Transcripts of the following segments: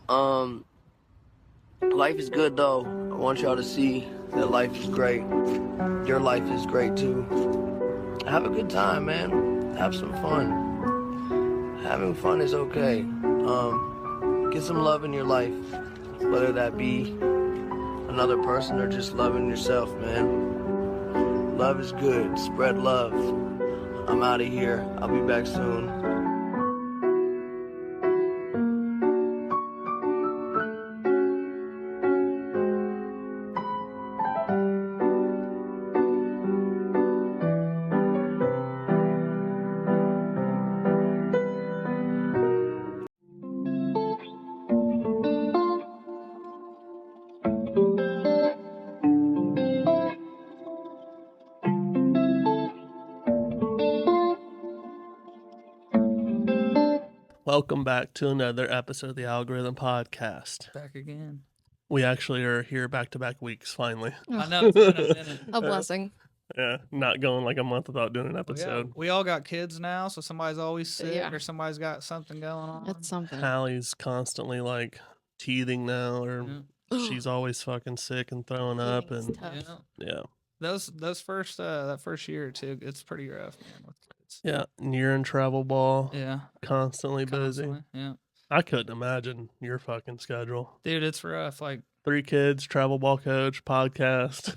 Life is good though. I want y'all to see that life is great. Your life is great too. Have a good time, man. Have some fun. Having fun is okay. Get some love in your life, whether that be another person or just loving yourself, man. Love is good. Spread love. I'm out of here. I'll be back soon. Welcome back to another episode of the Algorithm Podcast. Back again. We actually are here back-to-back weeks, finally. I know, it's been a minute. A blessing. Yeah, not going like a month without doing an episode. Yeah, we all got kids now, so somebody's always sick Yeah. or somebody's got something going on. That's something. Hallie's constantly like teething now, or she's always fucking sick and throwing up, and yeah. Those first that first year or two, it's pretty rough, man. With kids. Yeah, and you're in travel ball. Yeah, constantly busy. Yeah, I couldn't imagine your fucking schedule, dude. It's rough. Like 3 kids, travel ball coach, podcast.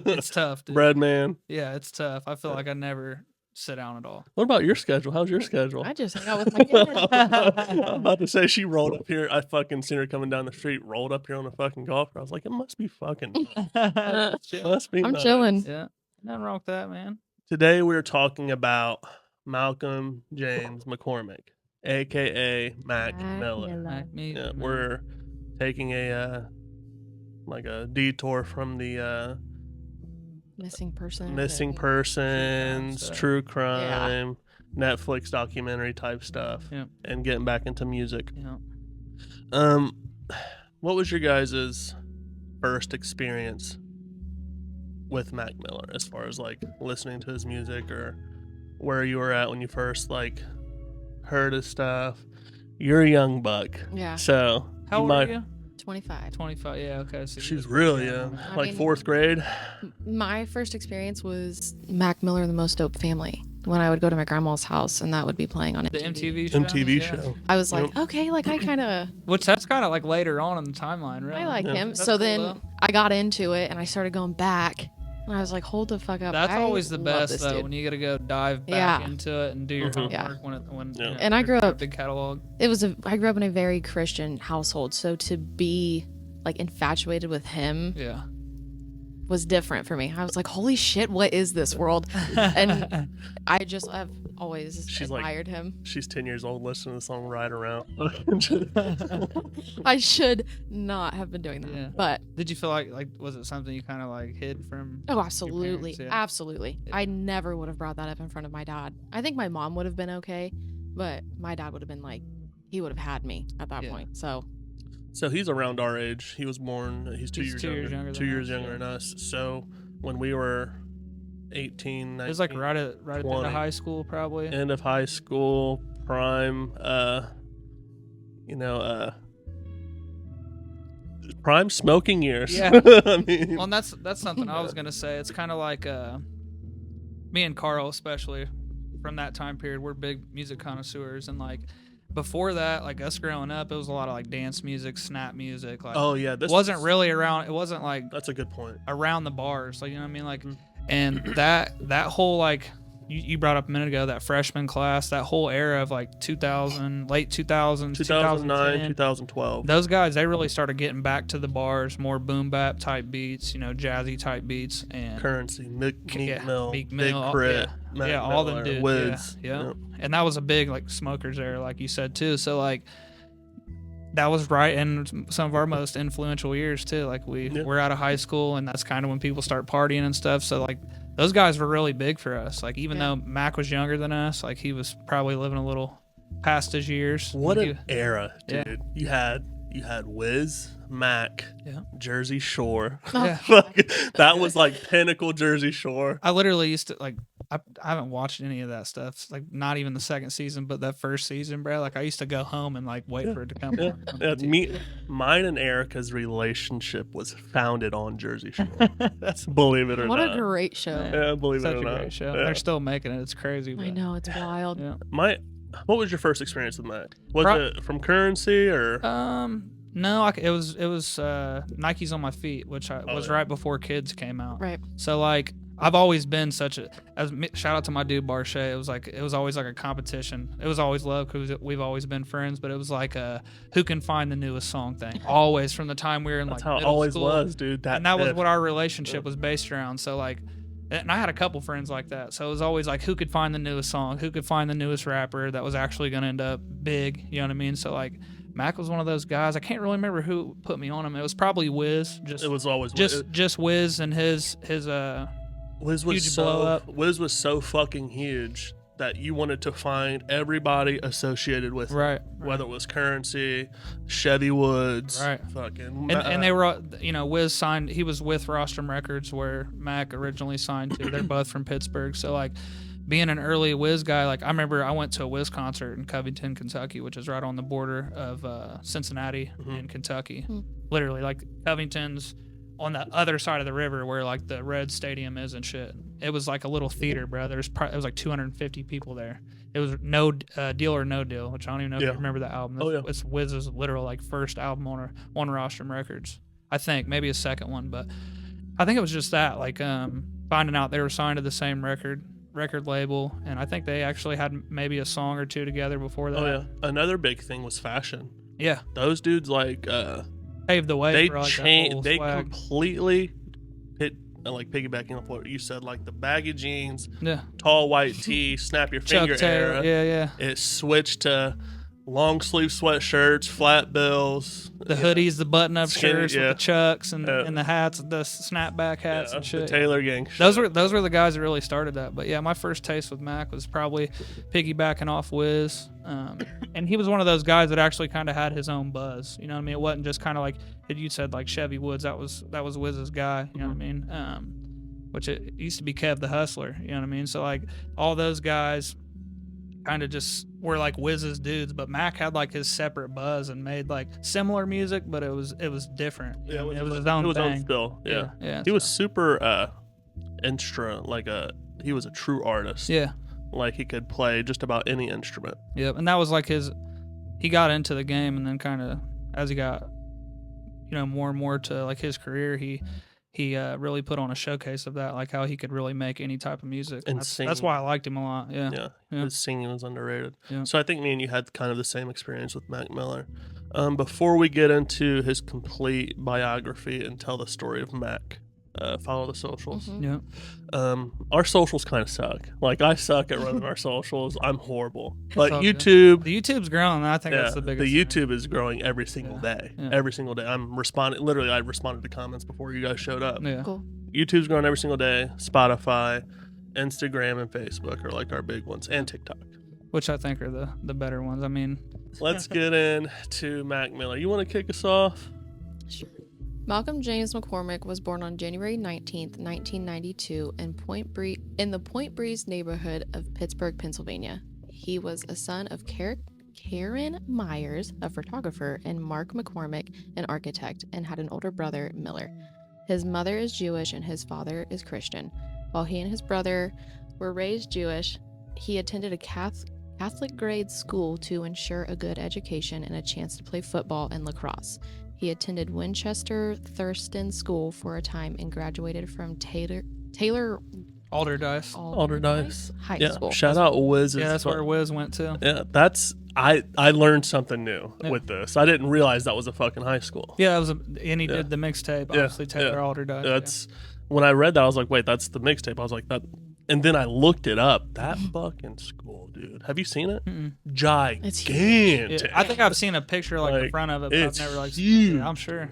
it's tough, dude. Bread man. Yeah, it's tough. I feel like I never sit down at all. What about your schedule? How's your schedule? I just hang out with my kids. I'm about to say she rolled up here. I fucking seen her coming down the street, rolled up here on a fucking golf cart. I was like, it must be fucking. Must be. I'm nice. chilling. Yeah, nothing wrong with that, man. Today we're talking about Malcolm James McCormick, aka Mac Miller. Yeah, we're taking a like a detour from the Missing persons, true crime, Netflix documentary type stuff, and getting back into music. Yeah. What was your guys' first experience with Mac Miller, as far as like listening to his music, or where you were at when you first like heard his stuff? You're a young buck, Yeah. so How old are you? 25. 25. Yeah. Okay. So She's really young, I like mean, 4th grade. My first experience was Mac Miller and the Most Dope Family when I would go to my grandma's house and that would be playing on the MTV. MTV show. show. I was like, okay, like I kind of, Which that's kind of like later on in the timeline, really. I like him. That's So cool, then though. I got into it and I started going back and I was like, hold the fuck up. That's I always the love best this though, dude. when you gotta go dive back into it and do your homework when Yeah. you know, And I grew a up- big catalog. I grew up in a very Christian household. So to be like infatuated with him Yeah. was different for me. I was like, holy shit, what is this world? And I've always She's like- admired him. She's 10 years old listening to the song Ride Around. I should not have been doing that. Yeah. But Did you feel like was it something you kind of like hid from? oh, absolutely. yeah. Absolutely. Yeah. I never would have brought that up in front of my dad. I think my mom would have been okay, but my dad would have been like, he would have had me at that Yeah. point. So So he's around our age. He was born, he's 2 He's years 2 younger. years younger 2 than years us, younger yeah. than us. So when we were 18, 19, It was like right at the end 20. of high school, probably. end of high school, prime, prime smoking years. Yeah. I mean, Well, and that's something I was gonna say. It's kind of like me and Carl, especially from that time period, we're big music connoisseurs, and like before that, like us growing up, it was a lot of like dance music, snap music. Like, oh yeah, this wasn't really around. It wasn't like That's a good point. around the bars, like, you know what I mean, like, Mhm. and that whole like you brought up a minute ago, that freshman class, that whole era of like 2000, late 2000s, 2009, 2010, 2012. those guys, they really started getting back to the bars, more boom bap type beats, you know, jazzy type beats, and Currency, Meek Mill, Meek Big Mill, Crit, Mac all them Miller, dudes, Wiz. yeah. Yep. And that was a big like smokers era, like you said too. So like that was right in some of our most influential years too. Like we're out of high school, and that's kind of when people start partying and stuff. So like those guys were really big for us. Like even though Mac was younger than us, like he was probably living a little past his years. What Like, an era, dude. Yeah. You had Wiz, Mac, Yeah. Jersey Shore. Oh, Yeah. That was like pinnacle Jersey Shore. I literally used to like I haven't watched any of that stuff. It's like not even the second season, but that first season, bro. Like I used to go home and like wait for it to come on. Mine and Erica's relationship was founded on Jersey Shore. Believe it or What not. a great show. Yeah, believe Such it or a not. great show. Yeah. They're still making it. It's crazy. I But, know, it's wild. yeah. What was your first experience with Mac? Was it from Currency or? No, it was Nikes on My Feet, which was right before Kids came out. Right. So like I've always been shout out to my dude Barshay. It was always like a competition. It was always love because we've always been friends, but it was like a who can find the newest song thing. Always from the time we were in That's like how it middle always school. was, dude. And that was what our relationship was based around. So like, and I had a couple friends like that. So it was always like who could find the newest song, who could find the newest rapper that was actually going to end up big. You know what I mean? So like Mac was one of those guys. I can't really remember who put me on him. It was probably Wiz. It was always just Wiz and his Wiz was huge blow up. Wiz was so fucking huge that you wanted to find everybody associated with right. whether it was Currency, Chevy Woods, right, fucking, and they were, Wiz signed. He was with Rostrum Records where Mac originally signed to. They're both from Pittsburgh, so like being an early Wiz guy, like I remember I went to a Wiz concert in Covington, Kentucky, which is right on the border of Cincinnati and Kentucky. Literally, like Covington's on the other side of the river where like the Red Stadium is and shit. It was like a little theater, bro. It was like 250 people there. It was No Deal or No Deal, which I don't even know if you remember the album. It's Wiz's literal like first album on Rostrum Records. I think maybe a second one, but I think it was just that like finding out they were signed to the same record label, and I think they actually had maybe a song or two together before that. Oh yeah, another big thing was fashion. Yeah, those dudes like paved the way. They for, like, changed. They swag. Completely hit like piggybacking off what you said, like the baggy jeans, yeah, tall white tee, snap your finger Chuck Taylor, era. yeah. It switched to long sleeve sweatshirts, flat bills, the hoodies, the button up shirts with the chucks and the hats, the snapback hats and shit. The Taylor gang. Those were the guys that really started that. But yeah, my first taste with Mac was probably piggybacking off Wiz, and he was one of those guys that actually kind of had his own buzz. You know what I mean? It wasn't just kind of like you said, like Chevy Woods. That was Wiz's guy. You know what I mean? Which it used to be Kev the Hustler. You know what I mean? So like all those guys kind of just were like Wiz's dudes, but Mac had like his separate buzz and made like similar music, but it was different. Yeah, it was his own thing. Still, yeah. Yeah. He was super he was a true artist. Yeah. Like he could play just about any instrument. Yep, and that was like he got into the game, and then kind of as he got, more and more to like his career, he really put on a showcase of that, like how he could really make any type of music. And that's why I liked him a lot. Yeah. His singing was underrated. Yeah. So I think me and you had kind of the same experience with Mac Miller. Before we get into his complete biography and tell the story of Mac, follow the socials. Yeah. Our socials kind of suck. Like I suck at running our socials. I'm horrible. But YouTube, the YouTube's growing. I think that's the biggest. The YouTube is growing every single day. Yeah. Every single day. I'm responding. Literally, I responded to comments before you guys showed up. Yeah. Cool. YouTube's growing every single day. Spotify, Instagram, and Facebook are like our big ones, and TikTok, which I think are the better ones. I mean, let's get into Mac Miller. You want to kick us off? Sure. Malcolm James McCormick was born on January 19th, 1992 in the Point Breeze neighborhood of Pittsburgh, Pennsylvania. He was a son of Karen Myers, a photographer, and Mark McCormick, an architect, and had an older brother, Miller. His mother is Jewish and his father is Christian. While he and his brother were raised Jewish, he attended a Catholic grade school to ensure a good education and a chance to play football and lacrosse. He attended Winchester Thurston School for a time and graduated from Taylor Alderdice High School. Shout out Wiz. Yeah, that's where Wiz went to. Yeah, I learned something new with this. I didn't realize that was a fucking high school. Yeah, and he did the mixtape. Obviously, Taylor Alderdice. When I read that, I was like, wait, that's the mixtape. I was like, that. And then I looked it up. That fucking school, dude. Have you seen it? Gigantic. It's huge. Yeah, I think I've seen a picture like the front of it, but I've never huge. I'm sure.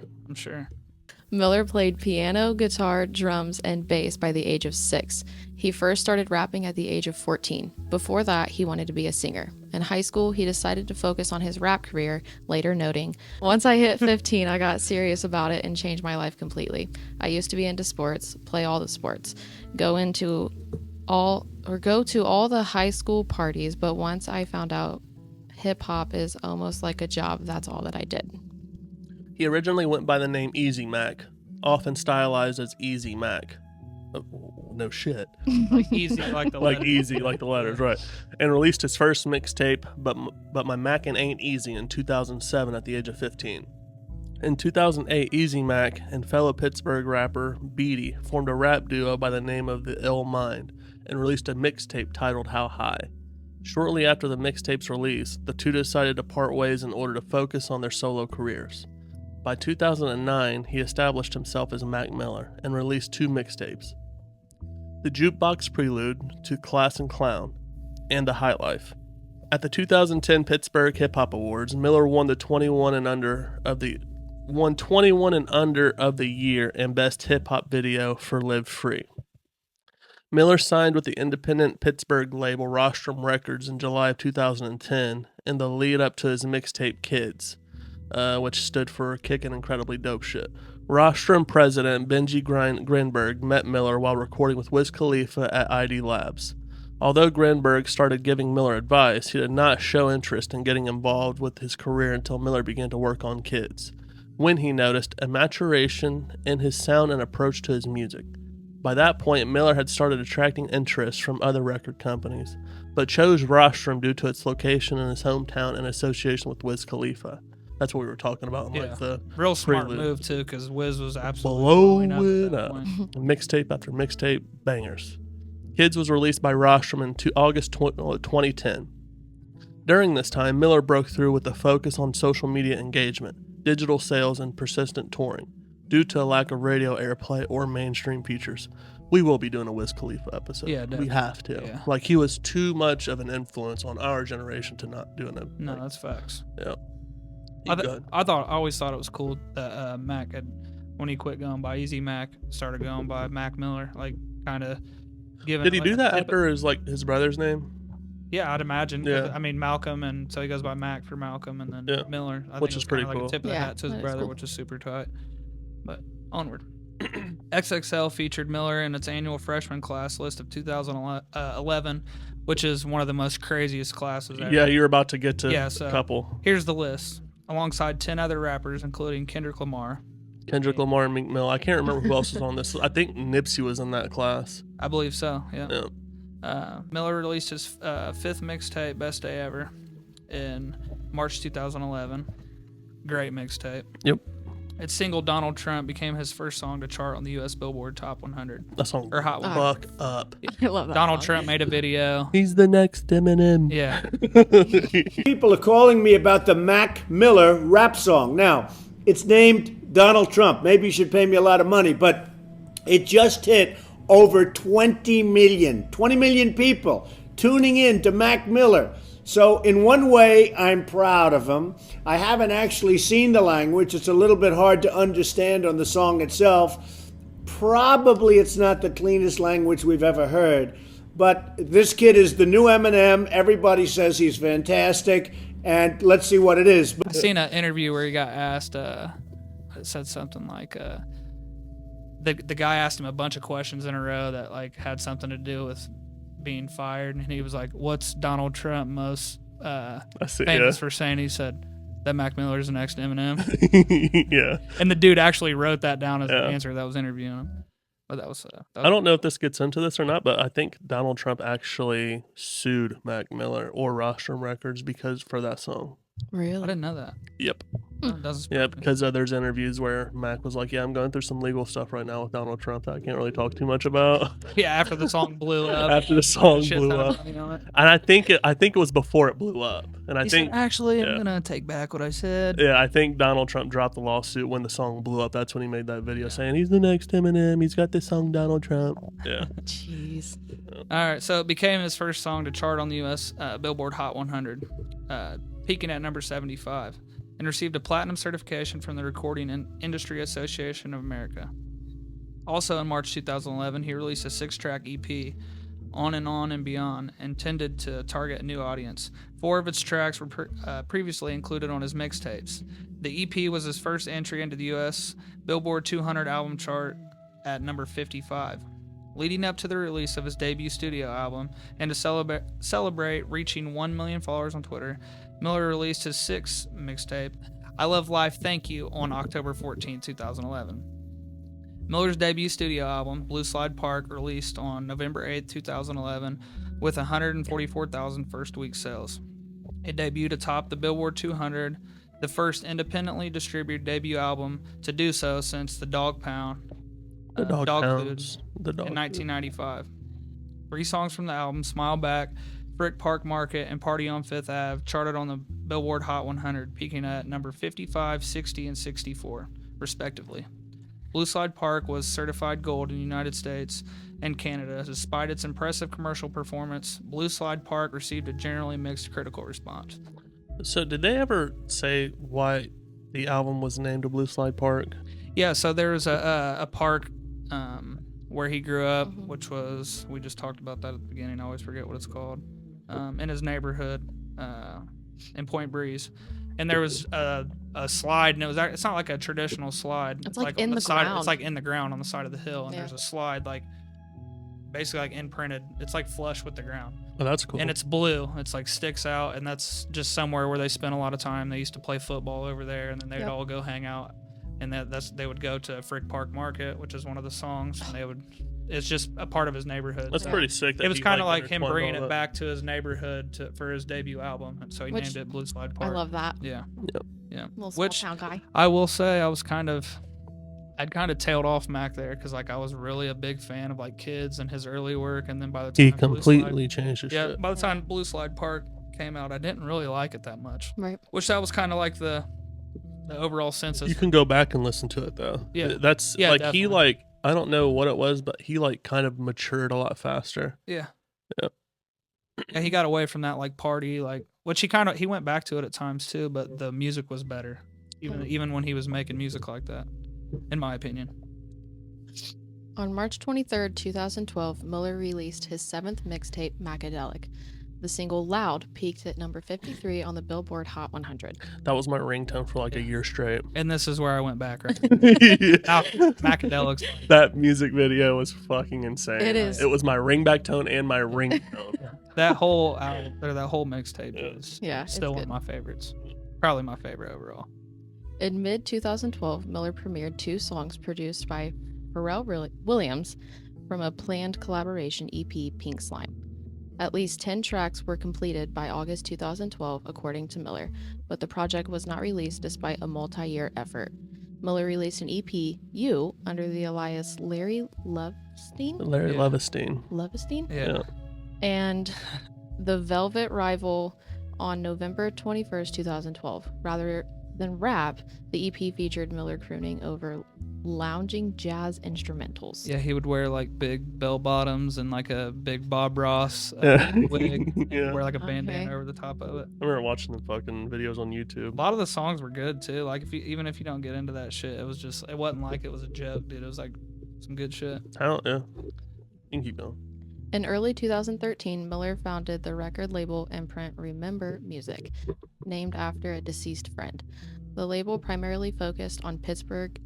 Miller played piano, guitar, drums, and bass by the age of 6. He first started rapping at the age of 14. Before that, he wanted to be a singer. In high school, he decided to focus on his rap career, later noting, "Once I hit 15, I got serious about it and changed my life completely. I used to be into sports, play all the sports, go into go to all the high school parties, but once I found out hip hop is almost like a job, that's all that I did. He originally went by the name Easy Mac, often stylized as Easy Mac. Oh, no shit. Like easy, like the Like letter. easy, like the letters, right. And released his first mixtape, but My Mackin' Ain't Easy, in 2007 at the age of 15. In 2008, Easy Mac and fellow Pittsburgh rapper Beatty formed a rap duo by the name of The Ill Mind and released a mixtape titled How High. Shortly after the mixtape's release, the two decided to part ways in order to focus on their solo careers. By 2009, he established himself as Mac Miller and released 2 mixtapes: The Jukebox Prelude to Class and Clown, and The High Life. At the 2010 Pittsburgh Hip Hop Awards, Miller won the 21 and under of the year and Best Hip Hop Video for Live Free. Miller signed with the independent Pittsburgh label Rostrum Records in July of 2010 in the lead up to his mixtape Kids, which stood for Kickin' Incredibly Dope Shit. Rostrum president Benji Grinberg met Miller while recording with Wiz Khalifa at ID Labs. Although Grinberg started giving Miller advice, he did not show interest in getting involved with his career until Miller began to work on Kids, when he noticed a maturation in his sound and approach to his music. By that point, Miller had started attracting interest from other record companies, but chose Rostrum due to its location in his hometown and association with Wiz Khalifa. That's what we were talking about in like the real smart prelude. move too, because Wiz was absolutely blowing blowing it up. up. Mixtape after mixtape, bangers. Kids was released by Rostrum in August 2010. During this time, Miller broke through with a focus on social media engagement, digital sales, and persistent touring. Due to a lack of radio airplay or mainstream features, we will be doing a Wiz Khalifa episode. Yeah, definitely. We have to. Yeah. Like, he was too much of an influence on our generation to not do it. No, that's facts. Yeah. I always thought it was cool that Mac had, when he quit going by Easy Mac, started going by Mac Miller, like kind of giving. Did he like do that after his brother's name? Yeah, I'd imagine. Yeah. I mean, Malcolm, and so he goes by Mac for Malcolm, and then Yeah. Miller, Which is pretty like cool. a tip of the Yeah, hat to his that is brother, cool. which is super tight. But onward. XXL featured Miller in its annual freshman class list of 2011, which is one of the most craziest classes ever. Yeah, you're about to get to Yeah, a so couple. here's the list, alongside 10 other rappers, including Kendrick Lamar. Kendrick Lamar and Meek Mill. I can't remember who else was on this. I think Nipsey was in that class. I believe so, yeah. Yeah. Miller released his fifth mixtape, Best Day Ever, in March 2011. Great mixtape. Yep. Its single Donald Trump became his first song to chart on the U.S. Billboard Top 100. That song Or Hot 100. fuck up. I love that Donald song. Trump made a video. He's the next Eminem. Yeah. People are calling me about the Mac Miller rap song. Now, it's named Donald Trump. Maybe you should pay me a lot of money, but it just hit over 20 million people tuning in to Mac Miller. So in one way, I'm proud of him. I haven't actually seen the language. It's a little bit hard to understand on the song itself. Probably it's not the cleanest language we've ever heard. But this kid is the new Eminem. Everybody says he's fantastic. And let's see what it is. I seen an interview where he got asked, it said something like, the guy asked him a bunch of questions in a row that like had something to do with being fired, and he was like, "What's Donald Trump most famous for saying?" He said that Mac Miller's the next Eminem. Yeah. And the dude actually wrote that down as Yeah. an answer that was interviewing him. But that was I don't know if this gets into this or not, but I think Donald Trump actually sued Mac Miller or Rostrum Records for that song. I Really? didn't know that. Yep. That doesn't Yeah, surprise me. because there's interviews where Mac was like, "Yeah, I'm going through some legal stuff right now with Donald Trump that I can't really talk too much about." Yeah, after the song blew up. After the song shit blew ton of up, money on it. and I think it was before it blew up, and I He think said, actually, yeah. I'm gonna take back what I said. yeah, I think Donald Trump dropped the lawsuit when the song blew up. That's when he made that video saying he's the next Eminem. He's got this song Donald Trump. Yeah. Jeez. All right, so it became his first song to chart on the U.S. Billboard Hot 100, peaking at number 75, and received a platinum certification from the Recording Industry Association of America. Also in March 2011, he released a 6-track EP, On and Beyond, intended to target a new audience. 4 of its tracks were previously included on his mixtapes. The EP was his first entry into the U.S. Billboard 200 album chart at number 55. leading up to the release of his debut studio album, and to celebrate reaching 1 million followers on Twitter, Miller released his 6th mixtape, I Love Life, Thank You, on October 14, 2011. Miller's debut studio album, Blue Slide Park, released on November 8, 2011, with 144,000 first-week sales. It debuted atop the Billboard 200, the first independently distributed debut album to do so since the Dog Pound, The Dog Dog Pounds. Food, The Dog in Food. 1995. 3 songs from the album, Smile Back, Frick Park Market, and Party on Fifth Ave, charted on the Billboard Hot 100, peaking at number 55, 60, and 64, respectively. Blue Slide Park was certified gold in the United States and Canada. Despite its impressive commercial performance, Blue Slide Park received a generally mixed critical response. So did they ever say why the album was named a Blue Slide Park? Yeah, so there was a park where he grew up, which was, we just talked about that at the beginning, I always forget what it's called, in his neighborhood in Point Breeze. And there was a slide, and it's not like a traditional slide. It's like on in the side, ground. It's like in the ground on the side of the hill, and Yeah. there's a slide, like basically like imprinted. It's like flush with the ground, Oh, that's cool. and it's blue. It's like sticks out, and that's just somewhere where they spent a lot of time. They used to play football over there, and then they'd Yep. all go hang out. And they would go to Frick Park Market, which is one of the songs, and it's just a part of his neighborhood. That's So pretty sick. That it was he, kind of like him intertwined bringing all it that. back to his neighborhood for his debut album, and so he Which- named it Blue Slide I Park. love that. Yeah. Yep. Yeah. Little small Which town guy. I will say, I'd kind of tailed off Mac there because like I was really a big fan of like Kids and his early work, and then by the time He Blue completely changed his Slide, shit. by the time Blue Slide Park came out, I didn't really like it that much. Right. Which that was kind of like the overall census. You can go back and listen to it though. Yeah. That's Yeah, like definitely. he like I don't know what it was, but he like kind of matured a lot faster. Yeah. Yep. Yeah, he got away from that like party, like which he went back to it at times too, but the music was better. Even when he was making music like that, in my opinion. On March 23rd, 2012, Miller released his 7th mixtape, Macadelic. The single Loud peaked at number 53 on the Billboard Hot 100. That was my ringtone for like a year straight. And this is where I went back, right? Yeah. Macadelic's That music video was fucking insane. It is. It was my ringback tone and my ringtone. that whole album, or that whole mixtape is Yeah, it's still one good. of my favorites. Probably my favorite overall. In mid-2012, Miller premiered 2 songs produced by Pharrell Williams from a planned collaboration EP, Pink Slime. At least 10 tracks were completed by August 2012, according to Miller, but the project was not released despite a multi-year effort. Miller released an EP, You, under the alias Larry Lovestein? Larry Yeah. Lovestein. Yeah. And The Velvet Rival on November 21st, 2012. Rather than rap, the EP featured Miller crooning over lounging jazz instrumentals. Yeah, he would wear like big bell bottoms and like a big Bob Ross Yeah. wig, and Yeah. wear like a Okay. bandana over the top of it. I remember watching the fucking videos on A YouTube. lot of the songs were good too. Like even if you don't get into that shit, it wasn't like it was a joke, dude. It was like some good shit. Yeah. You can keep going. In early 2013, Miller founded the record label imprint Remember Music, named after a deceased friend. The label primarily focused on Pittsburgh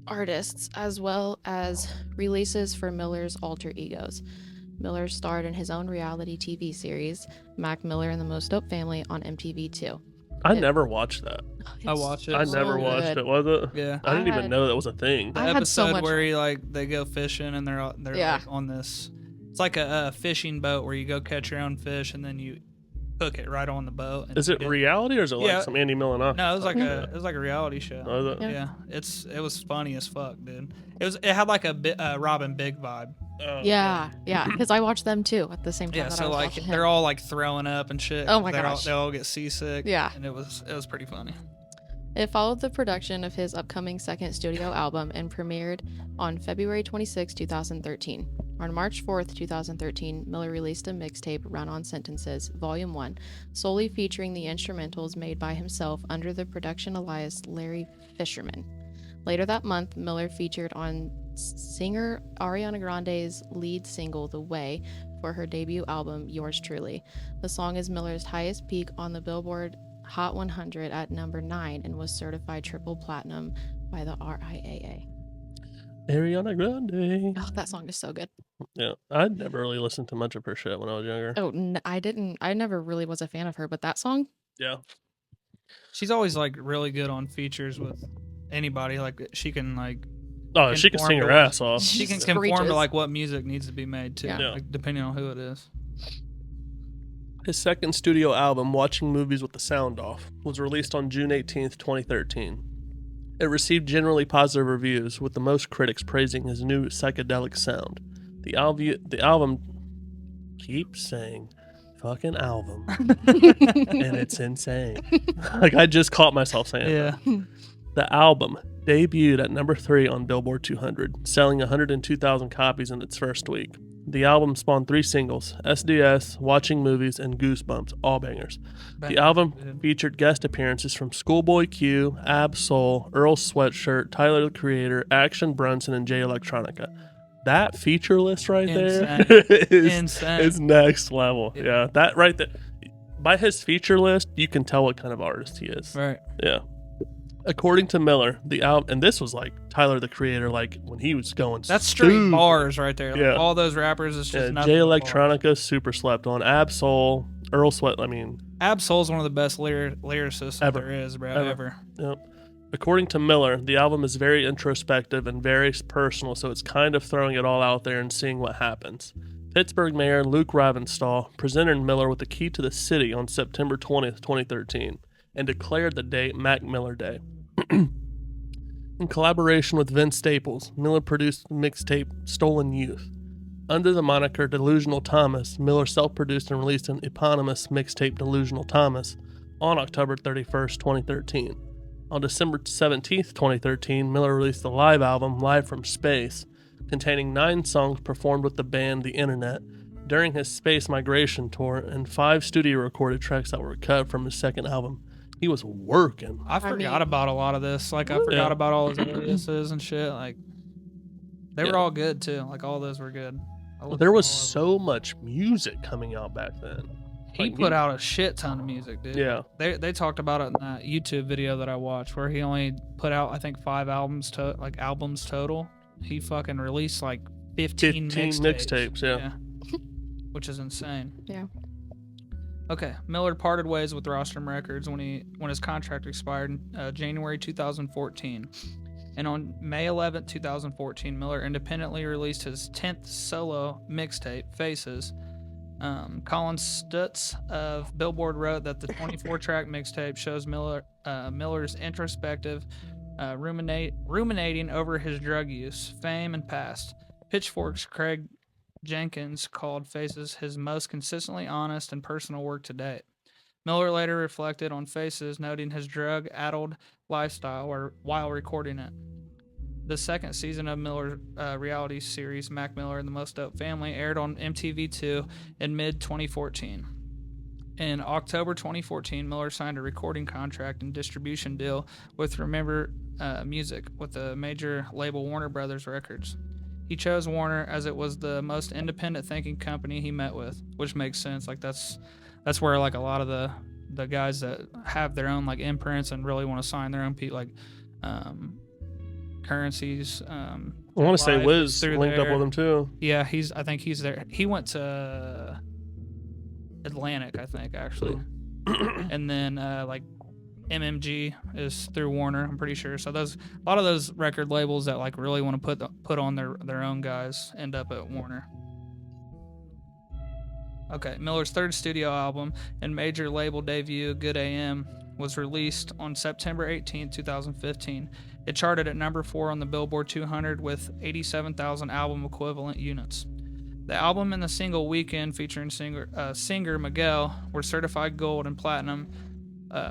artists as well as releases for Miller's alter egos. Miller starred in his own reality TV series, Mac Miller and the Most Dope Family, on MTV2. I It- never watched that. I watched it. I It's never so watched good. it. Was it? Yeah. I didn't I even had- know that was a thing. The I had so episode much- where they go fishing and they're Yeah. like on this. It's like a fishing boat where you go catch your own fish and then you hook it right on the boat. And Is it you get- reality or is it Yeah. like some Andy Milanoff? No, it was like Yeah. it was like a reality show. Oh, is it? Yeah. Yeah, it was funny as fuck, dude. It had like a Robin Big vibe. Oh, Yeah, because I watched them too at the same time Yeah, that I so was like watching they're him. all like throwing up and shit. Oh my They gosh. all get seasick. Yeah. and it was pretty funny. It followed the production of his upcoming second studio album and premiered on February 26, 2013. On March 4th, 2013, Miller released a mixtape, Run On Sentences, Volume 1, solely featuring the instrumentals made by himself under the production alias Larry Fisherman. Later that month, Miller featured on singer Ariana Grande's lead single, The Way, for her debut album, Yours Truly. The song is Miller's highest peak on the Billboard Hot 100 at number 9 and was certified triple platinum by the RIAA. Ariana Grande. Oh, that song is so good. Yeah, I'd never really listened to much of her shit when I was younger. Oh, I didn't. I never really was a fan of her, but that song, Yeah. She's always like really good on features with anybody. Like she can like Oh, she can conform sing to her what- ass off. She can She conform to screeches. like what music needs to be made too, Yeah. like depending on who it is. His second studio album, Watching Movies with the Sound Off, was released on June 18th, 2013. It received generally positive reviews, with the most critics praising his new psychedelic sound. The album keeps saying fucking album, and it's insane. Like, I just caught myself saying that. Yeah. The album debuted at number 3 on Billboard 200, selling 102,000 copies in its first week. The album spawned 3 singles, SDS, Watching Movies, and Goosebumps, all bangers. The album featured guest appearances from Schoolboy Q, Ab Soul, Earl Sweatshirt, Tyler the Creator, Action Bronson, and Jay Electronica. That feature list right there is next level. Yeah, that right there. By his feature list, you can tell what kind of artist he is. Right. Yeah. According to Miller, the album, and this was like Tyler the Creator, like when he was going. That's straight stupid. bars right there. Like, Yeah. all those rappers, it's just nothing. Jay but bars. Electronica, super slept on. Ab Soul, Earl Sweat. I mean, Ab Soul's one of the best lyricists Ever. there is, bro. Ever. Yep. According to Miller, the album is very introspective and very personal, so it's kind of throwing it all out there and seeing what happens. Pittsburgh Mayor Luke Ravenstahl presented Miller with the key to the city on September 20th, 2013, and declared the date Mac Miller Day. In collaboration with Vince Staples, Miller produced the mixtape Stolen Youth. Under the moniker Delusional Thomas, Miller self-produced and released an eponymous mixtape Delusional Thomas on October 31st, 2013. On December 17th, 2013, Miller released the live album Live from Space, containing 9 songs performed with the band The Internet during his space migration tour and 5 studio recorded tracks that were cut from his second album. He was working. I forgot about a lot of this. Like, I forgot about all his aliases and shit. Like, they were all good, too. Like, all those were good. There was so much music coming out back then. He put out a shit ton of music, dude. Yeah. They talked about it in that YouTube video that I watched where he only put out, I think, 5 albums total. He fucking released like 15 mixtapes, yeah. Which is insane. Yeah. Okay, Miller parted ways with Rostrum Records when his contract expired in January 2014. And on May 11, 2014, Miller independently released his 10th solo mixtape, Faces. Colin Stutz of Billboard wrote that the 24-track mixtape shows Miller's introspective, ruminating over his drug use, fame, and past. Pitchfork's Craig Jenkins called Faces his most consistently honest and personal work to date. Miller later reflected on Faces, noting his drug-addled lifestyle while recording it. The second season of Miller's reality series, Mac Miller and the Most Dope Family, aired on MTV2 in mid-2014. In October 2014, Miller signed a recording contract and distribution deal with Remember Music with the major label Warner Brothers Records. He chose Warner as it was the most independent-thinking company he met with, which makes sense. Like that's where like a lot of the guys that have their own like imprints and really want to sign their own currencies. I want to say Wiz linked up with him too. Yeah, I think he's there. He went to Atlantic, I think, actually. And then like MMG is through Warner, I'm pretty sure. So a lot of those record labels that like really want to put on their own guys end up at Warner. Okay, Miller's third studio album and major label debut, Good AM, was released on September 18, 2015. It charted at number 4 on the Billboard 200 with 87,000 album equivalent units. The album and the single Weekend featuring singer Miguel were certified gold and platinum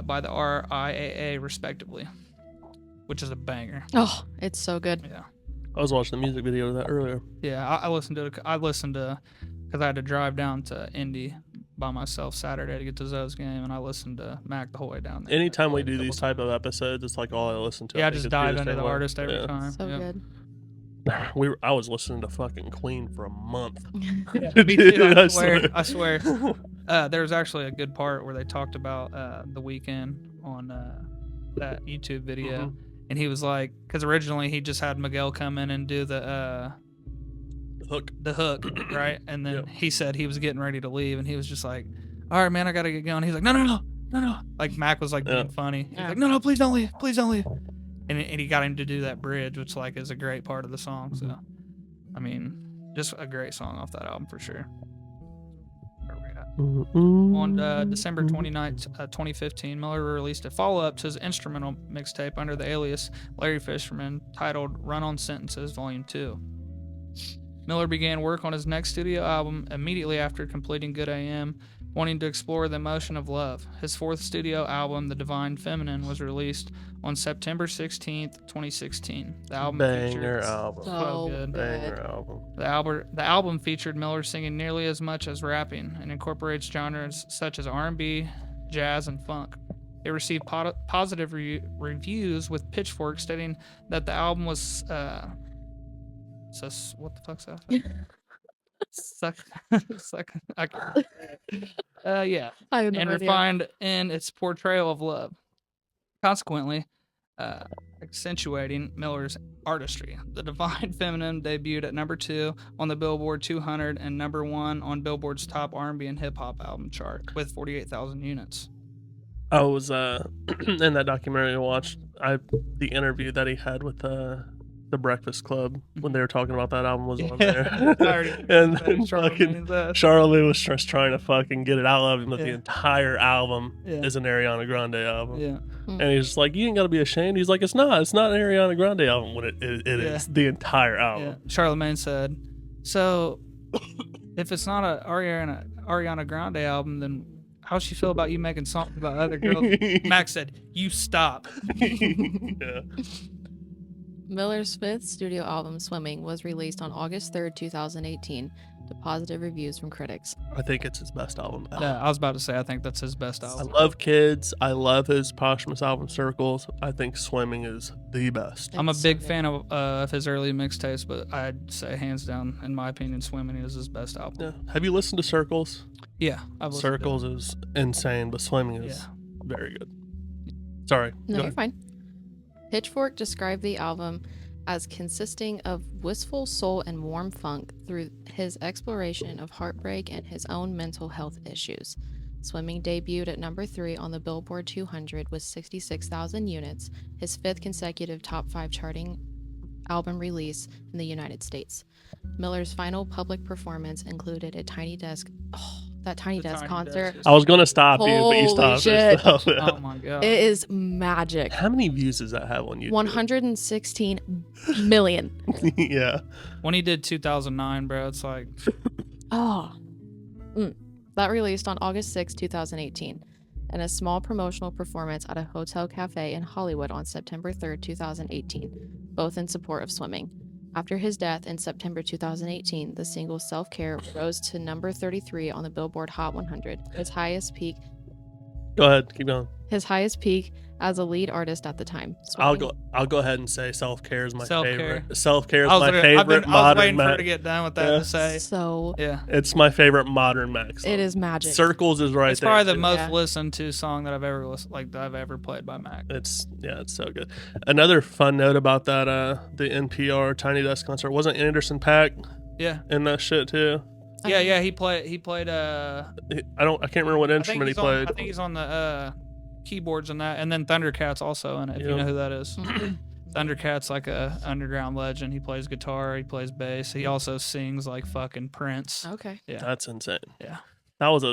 by the RIAA respectively, which is a banger. Oh, it's so good. Yeah. I was watching the music video of that earlier. Yeah, I listened to it. Because I had to drive down to Indy by myself Saturday to get to Zoe's game, and I listened to Mac the whole way down there. Anytime we do these type of episodes, it's like all I listen to. Yeah, I just dive into the artist every time. So good. I was listening to fucking Queen for a month. Yeah, me too, I swear. There was actually a good part where they talked about The Weeknd on that YouTube video, And he was like, because originally he just had Miguel come in and do the hook, right? And then he said he was getting ready to leave, and he was just like, all right, man, I gotta get going. He's like, no. Like Mac was like being funny. He's like, no, please don't leave. And he got him to do that bridge, which like is a great part of the song. So, I mean, just a great song off that album for sure. Where we at? On December 29th, 2015, Miller released a follow-up to his instrumental mixtape under the alias Larry Fisherman titled Run on Sentences Volume 2. Miller began work on his next studio album immediately after completing Good AM, wanting to explore the emotion of love. His fourth studio album, The Divine Feminine, was released on September 16th, 2016. The album Banger album. So good. Banger album. The album featured Miller singing nearly as much as rapping and incorporates genres such as R&B, jazz, and funk. It received positive reviews, with Pitchfork stating that the album was what the fuck's that? Yeah. I have no And idea. refined in its portrayal of love. Consequently, accentuating Miller's artistry. The Divine Feminine debuted at number 2 on the Billboard 200 and number 1 on Billboard's top R&B and hip hop album chart with 48,000 units. I was in that documentary I watched the interview that he had with the Breakfast Club when they were talking about that album was on there. And then fucking Charlie was just trying to fucking get it out of him that the entire album is an Ariana Grande album. Yeah. And he's just like, you ain't gotta be ashamed. He's like, it's not an Ariana Grande album when it is the entire album. Yeah. Charlemagne said, so if it's not a Ariana Grande album, then how's she feel about you making songs about other girls? Max said, you stop. Yeah. Miller's fifth studio album, Swimming, was released on August 3rd, 2018, to positive reviews from critics. I think it's his best album ever. Yeah, I was about to say, I think that's his best I album. love Kids. I love his posthumous album Circles. I think Swimming is the best. I'm a It's big so fan of his early mixtapes, but I'd say hands down, in my opinion, Swimming is his best album. Yeah. Have you listened to Circles? Yeah, I've listened to it. Circles is insane, but Swimming is very good. Sorry. No, go you're ahead. fine. Pitchfork described the album as consisting of wistful soul and warm funk through his exploration of heartbreak and his own mental health issues. Swimming debuted at number 3 on the Billboard 200 with 66,000 units, his 5th consecutive top 5 charting album release in the United States. Miller's final public performance included a Tiny Desk. Oh, that Tiny Desk concert. I was going to stop you, but you Holy stopped. shit. Oh my god. It is magic. How many views does that have on YouTube? 116 million. Yeah. When he did 2009, bro, it's like, That released on August 6, 2018, and a small promotional performance at a hotel cafe in Hollywood on September 3, 2018, both in support of Swimming. After his death in September 2018, the single Self-Care rose to number 33 on the Billboard Hot 100, his highest peak Go ahead. Keep going. as a lead artist at the time. I'll go ahead and say Self-Care is my Self-Care. favorite. Self-Care is I was, my literally- favorite I was modern waiting for her Mac. to get done with that Yeah. to say. So Yeah. It's my favorite modern Mac song. it is magic. Circles is right It's there. probably the too. most Yeah. listened to song that I've ever played by Mac. It's so good. Another fun note about that the NPR Tiny Desk concert, wasn't Anderson .Paak Yeah. in that shit too? Yeah, he played I can't remember what instrument he played. I think he's on the keyboards and that, and then Thundercat's also in it, if you Yep. know who that is. Thundercat's like a underground legend. He plays guitar, he plays bass. He also sings like fucking Prince. Okay. Yeah. That's insane. Yeah. That was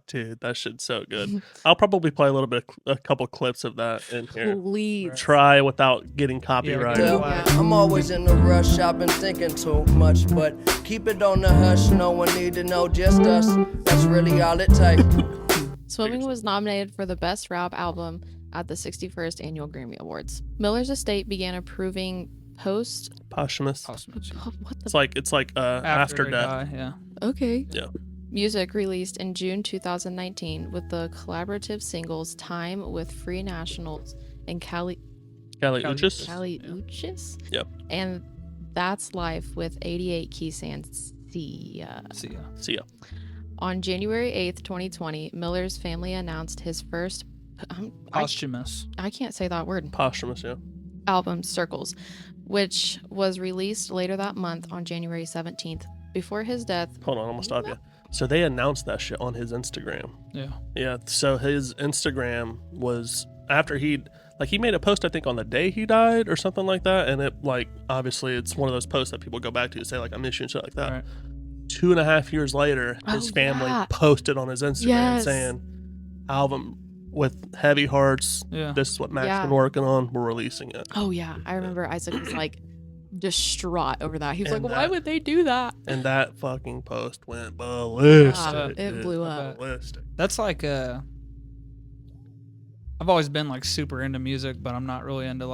dude, that shit's so good. I'll probably play a couple clips of that in here. Please. Try without getting copyrighted. Yeah. I'm always in a rush, I've been thinking too much, but keep it on the hush, no one need to know, just us, that's really all it takes. Swimming was nominated for the Best Rap Album at the 61st Annual Grammy Awards. Miller's estate began approving Posthumous. what It's the like after they death. die, yeah. okay Yeah. music released in June 2019 with the collaborative singles Time with Free Nationals and Cali Uchis. Uchis Yep. and That's Life with 88 Key Sands. See ya. See ya. On January 8th, 2020, Miller's family announced his first Posthumous. I can't say that word. Posthumous, yeah. Album Circles, which was released later that month on January 17th. Before his death. Hold on, I'm gonna stop you. So they announced that shit on his Instagram. Yeah. Yeah. So his Instagram was after he made a post, I think, on the day he died or something like that, and it obviously it's one of those posts that people go back to say I miss you and shit like that. Right. 2.5 years later, his family posted on his Instagram saying, album with heavy hearts. Yeah. This is what Mac's been working on. We're releasing it. Oh yeah, I remember Isaac was distraught over that. He was why would they do that? And that fucking post went ballistic. It blew up. Ballistic. That's I've always been super into music, but I'm not really into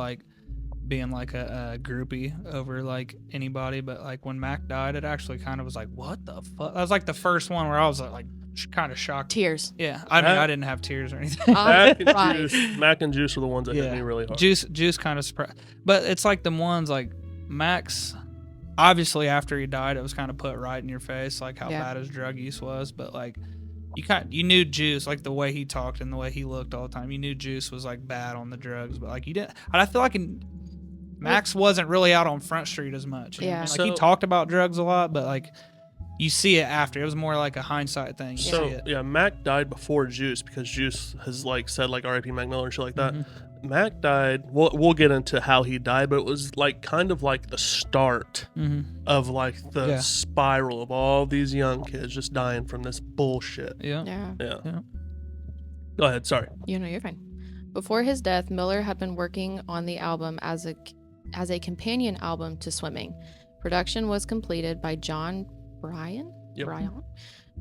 being a groupie over anybody. But when Mac died, it actually kind of was what the fuck? That was the first one where I was kind of shocked. Tears. Yeah, I mean I didn't have tears or anything. Mac and Juice were the ones that hit me really hard. Juice kind of surprised, but it's the ones Max. Obviously, after he died, it was kind of put right in your face how bad his drug use was. But you knew Juice, the way he talked and the way he looked all the time. You knew Juice was bad on the drugs, but you didn't. And I feel Max wasn't really out on Front Street as much. You know what I mean? He talked about drugs a lot, but you see it after. It was more a hindsight thing. Mac died before Juice because Juice has said R.I.P. Mac Miller and shit like that. Mm-hmm. Mac died. We'll get into how he died, but it was kind of the start of the spiral of all these young kids just dying from this bullshit. Yeah. Go ahead. Sorry. You're fine. Before his death, Miller had been working on the album as a companion album to Swimming. Production was completed by John Bryan,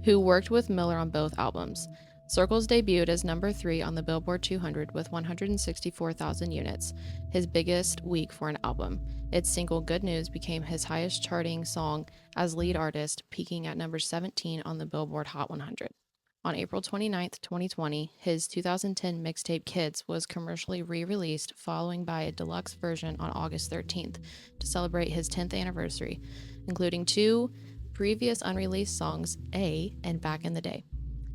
who worked with Miller on both albums. Circles debuted as number 3 on the Billboard 200 with 164,000 units, his biggest week for an album. Its single Good News became his highest charting song as lead artist, peaking at number 17 on the Billboard Hot 100. On April 29, 2020, his 2010 mixtape Kids was commercially re-released, following by a deluxe version on August 13th to celebrate his 10th anniversary, including 2 previous unreleased songs, A and Back in the Day.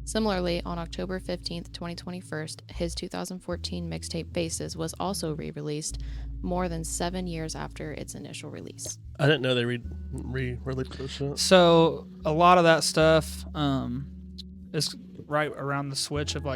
Similarly, on October 15th, 2021, his 2014 mixtape Faces was also re-released more than 7 years after its initial release. I didn't know they re-released this shit. So a lot of that stuff is right around the switch of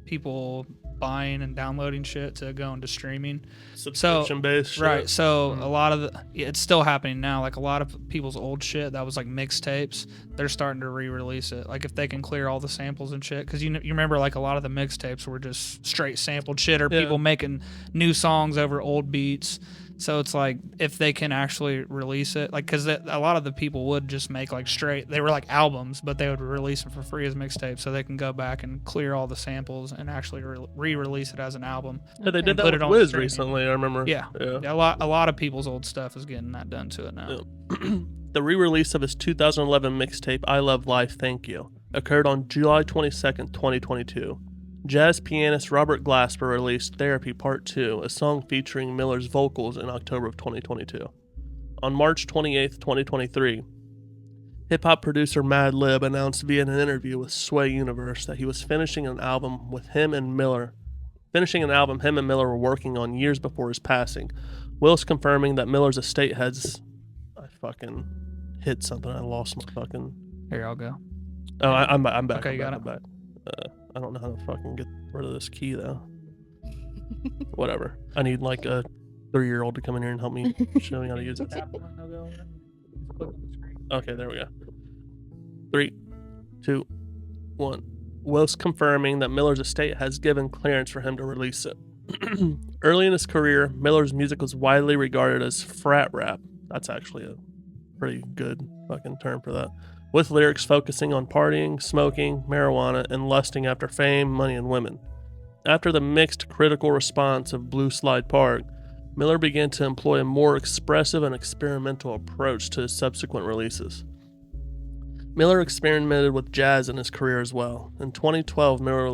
people buying and downloading shit to go into streaming. Subscription-based shit. Right. So a lot of it's still happening now. A lot of people's old shit that was mixtapes, they're starting to re-release it. If they can clear all the samples and shit. Because you remember a lot of the mixtapes were just straight sampled shit or people making new songs over old beats. So it's if they can actually release it, because a lot of the people would just make straight, they were albums, but they would release them for free as mixtapes, so they can go back and clear all the samples and actually re-release it as an album. Yeah, they did that with Wiz recently, I remember. Yeah. A lot of people's old stuff is getting that done to it now. Yeah. The re-release of his 2011 mixtape I Love Life, Thank You occurred on July 22nd, 2022. Jazz pianist Robert Glasper released Therapy Part 2, a song featuring Miller's vocals, in October of 2022. On March 28, 2023, hip-hop producer Madlib announced via an interview with Sway Universe that he was finishing an album him and Miller were working on years before his passing, whilst confirming that Miller's estate has... I fucking hit something. I lost my fucking... Here, I'll go. Oh, I'm back. Okay, I'm back. I don't know how to fucking get rid of this key, though. Whatever. I need a 3-year-old to come in here and help me show me how to use it. Okay, there we go. 3, 2, 1. Whilst confirming that Miller's estate has given clearance for him to release it. Early in his career, Miller's music was widely regarded as frat rap. That's actually a pretty good fucking term for that. With lyrics focusing on partying, smoking, marijuana, and lusting after fame, money, and women. After the mixed critical response of Blue Slide Park, Miller began to employ a more expressive and experimental approach to his subsequent releases. Miller experimented with jazz in his career as well. In 2012, Miller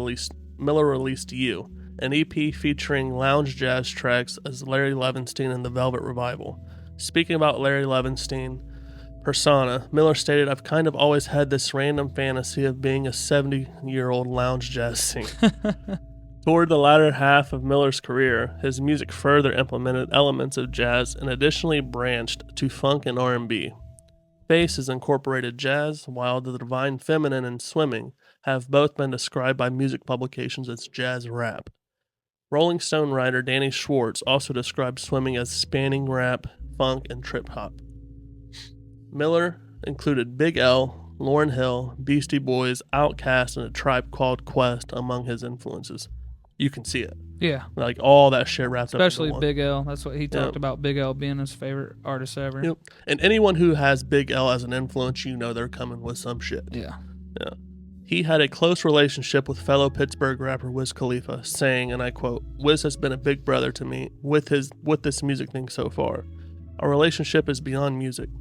released You, an EP featuring lounge jazz tracks as Larry Levinstein and the Velvet Revival. Speaking about Larry Levinstein, persona, Miller stated, "I've kind of always had this random fantasy of being a 70-year-old lounge jazz singer." Toward the latter half of Miller's career, his music further implemented elements of jazz and additionally branched to funk and R&B. Face has incorporated jazz, while The Divine Feminine and Swimming have both been described by music publications as jazz rap. Rolling Stone writer Danny Schwartz also described Swimming as spanning rap, funk, and trip-hop. Miller included Big L, Lauryn Hill, Beastie Boys, Outkast, and A Tribe Called Quest among his influences. You can see it. Yeah. Like all that shit wrapped Especially up in one. Big L. That's what he talked about, Big L being his favorite artist ever. Yep. And anyone who has Big L as an influence, you know they're coming with some shit. Yeah. Yeah. He had a close relationship with fellow Pittsburgh rapper Wiz Khalifa, saying, and I quote, "Wiz has been a big brother to me with this music thing so far. Our relationship is beyond music.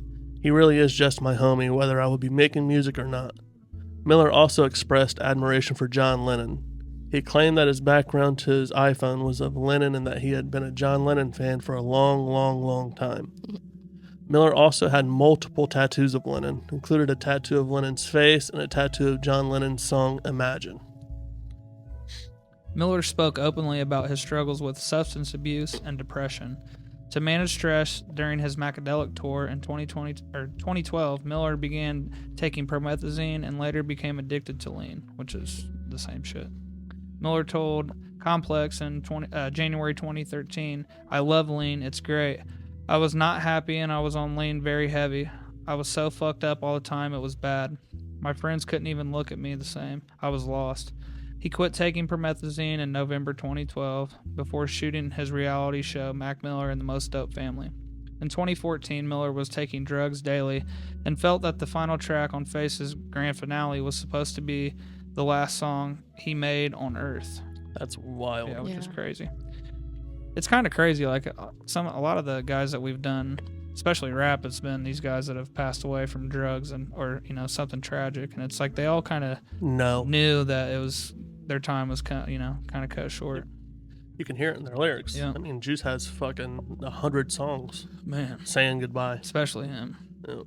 He really is just my homie, whether I will be making music or not." Miller also expressed admiration for John Lennon. He claimed that his background to his iPhone was of Lennon and that he had been a John Lennon fan for a long, long, long time. Miller also had multiple tattoos of Lennon, included a tattoo of Lennon's face and a tattoo of John Lennon's song Imagine. Miller spoke openly about his struggles with substance abuse and depression. To manage stress during his Macadelic tour in 2012, Miller began taking promethazine and later became addicted to lean, which is the same shit. Miller told Complex in January 2013, "I love lean, it's great. I was not happy and I was on lean very heavy. I was so fucked up all the time, it was bad. My friends couldn't even look at me the same. I was lost." He quit taking promethazine in November 2012 before shooting his reality show Mac Miller and the Most Dope Family. In 2014, Miller was taking drugs daily and felt that the final track on Face's grand finale was supposed to be the last song he made on Earth. That's wild. Yeah, which is crazy. It's kind of crazy. Like a lot of the guys that we've done, especially rap, it's been these guys that have passed away from drugs or something tragic, and it's like they all kind of knew that it was their time was kind of cut short. You can hear it in their lyrics. Yeah. I mean, Juice has fucking 100 songs, man, saying goodbye. Especially him. Yeah.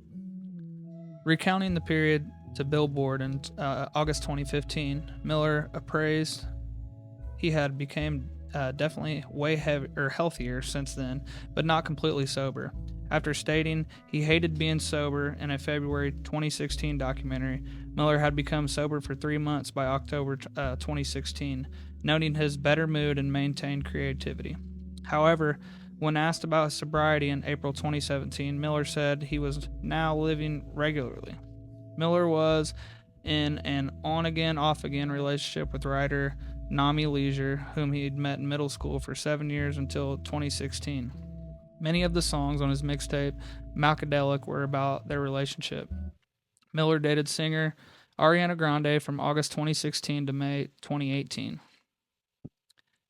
Recounting the period to Billboard in August 2015, Miller appraised he had become definitely way healthier since then, but not completely sober. After stating he hated being sober in a February 2016 documentary, Miller had become sober for 3 months by October 2016, noting his better mood and maintained creativity. However, when asked about his sobriety in April 2017, Miller said he was now living regularly. Miller was in an on-again, off-again relationship with writer Nami Leisure, whom he had met in middle school for 7 years until 2016. Many of the songs on his mixtape, Macadelic, were about their relationship. Miller dated singer Ariana Grande from August 2016 to May 2018.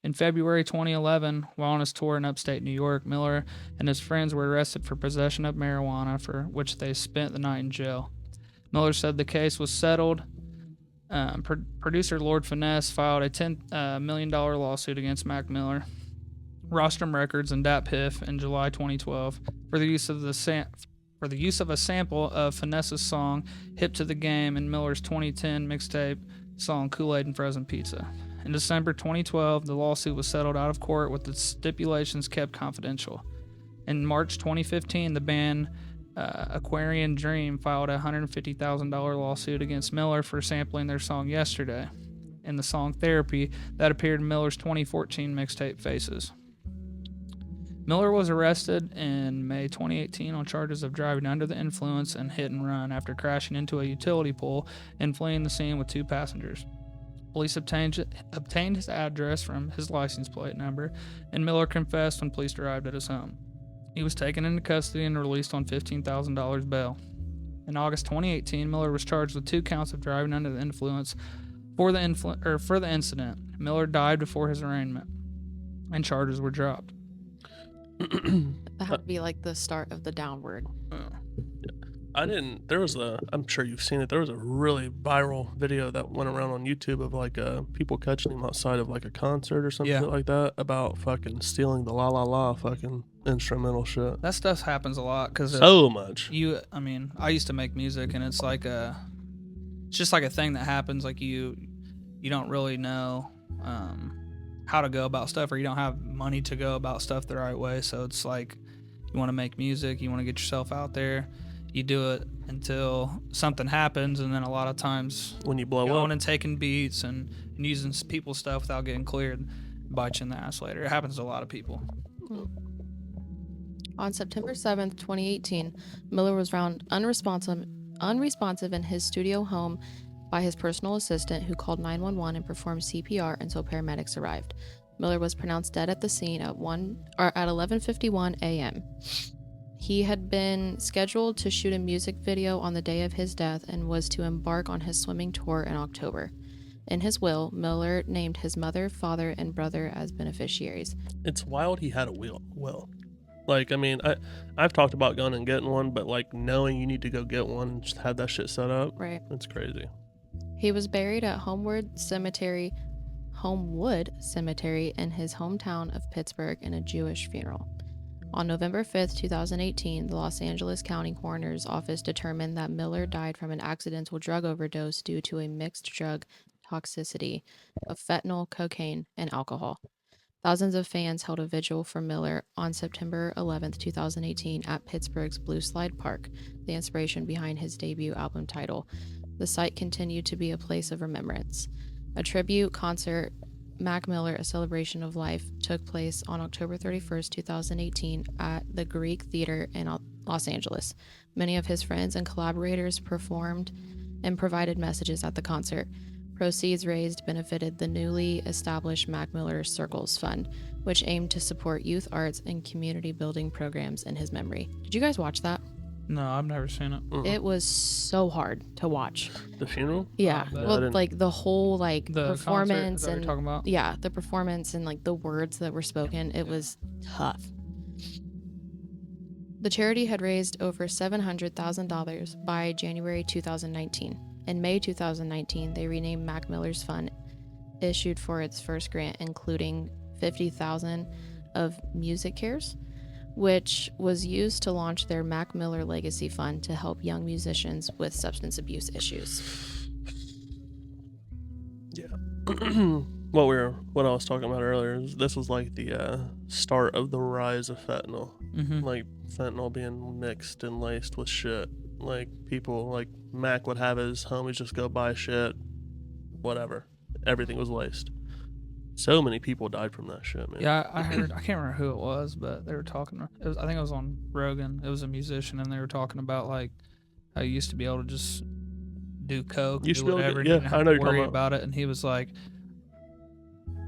In February 2011, while on his tour in upstate New York, Miller and his friends were arrested for possession of marijuana, for which they spent the night in jail. Miller said the case was settled. Producer Lord Finesse filed a $10 million lawsuit against Mac Miller, Rostrum Records, and Dat Piff in July 2012 for the use of a sample of Finesse's song "Hip to the Game" in Miller's 2010 mixtape song "Kool-Aid and Frozen Pizza." In December 2012, the lawsuit was settled out of court with the stipulations kept confidential. In March 2015, the band Aquarian Dream filed a $150,000 lawsuit against Miller for sampling their song "Yesterday" in the song "Therapy" that appeared in Miller's 2014 mixtape Faces. Miller was arrested in May 2018 on charges of driving under the influence and hit and run after crashing into a utility pole and fleeing the scene with 2 passengers. Police obtained his address from his license plate number, and Miller confessed when police arrived at his home. He was taken into custody and released on $15,000 bail. In August 2018, Miller was charged with 2 counts of driving under the influence for the incident. Miller died before his arraignment, and charges were dropped. That had to be like the start of the downward. I'm sure you've seen it. There was a really viral video that went around on YouTube of like people catching him outside of like a concert or something like that about fucking stealing the La La La fucking instrumental shit. That stuff happens a lot because so much. I used to make music, and it's like it's just like a thing that happens. Like you don't really know how to go about stuff, or you don't have money to go about stuff the right way. So it's like, you want to make music, you want to get yourself out there, you do it until something happens, and then a lot of times when you blow going up and taking beats and using people's stuff without getting cleared bites you in the ass later. It happens to a lot of people. On September 7th, 2018, Miller was found unresponsive in his studio home by his personal assistant, who called 911 and performed CPR until paramedics arrived. Miller was pronounced dead at the scene at 11:51 a.m. He had been scheduled to shoot a music video on the day of his death and was to embark on his swimming tour in October. In his will, Miller named his mother, father, and brother as beneficiaries. It's wild he had a will. Like, I mean, I've talked about going and getting one, but like knowing you need to go get one and just have that shit set up, Right. It's crazy. He was buried at Homewood Cemetery in his hometown of Pittsburgh in a Jewish funeral. On November 5th, 2018, the Los Angeles County Coroner's Office determined that Miller died from an accidental drug overdose due to a mixed drug toxicity of fentanyl, cocaine, and alcohol. Thousands of fans held a vigil for Miller on September 11th, 2018 at Pittsburgh's Blue Slide Park, the inspiration behind his debut album title. The site continued to be a place of remembrance. A tribute concert, Mac Miller, A Celebration of Life, took place on October 31st, 2018 at the Greek Theater in Los Angeles. Many of his friends and collaborators performed and provided messages at the concert. Proceeds raised benefited the newly established Mac Miller Circles Fund, which aimed to support youth arts and community building programs in his memory. Did you guys watch that? No, I've never seen it. It was so hard to watch. The funeral? Yeah, I well, like the whole like The performance concert, is that what and you're talking about? yeah, the performance and like the words that were spoken, it was tough. The charity had raised over $700,000 by January 2019. In May 2019, they renamed Mac Miller's Fund, issued for its first grant, including $50,000 of Music Cares, which was used to launch their Mac Miller Legacy Fund to help young musicians with substance abuse issues. Yeah. What I was talking about earlier, this was like the start of the rise of fentanyl. Mm-hmm. Like fentanyl being mixed and laced with shit. Like people, like Mac would have his homies just go buy shit, whatever. Everything was laced. So many people died from that shit, man. Yeah, I heard. I can't remember who it was, but they were talking. I think it was on Rogan. It was a musician, and they were talking about like how you used to be able to just do coke, You should do be able to whatever, get- and yeah, you didn't have I know to you're talking worry about. about it. And he was like,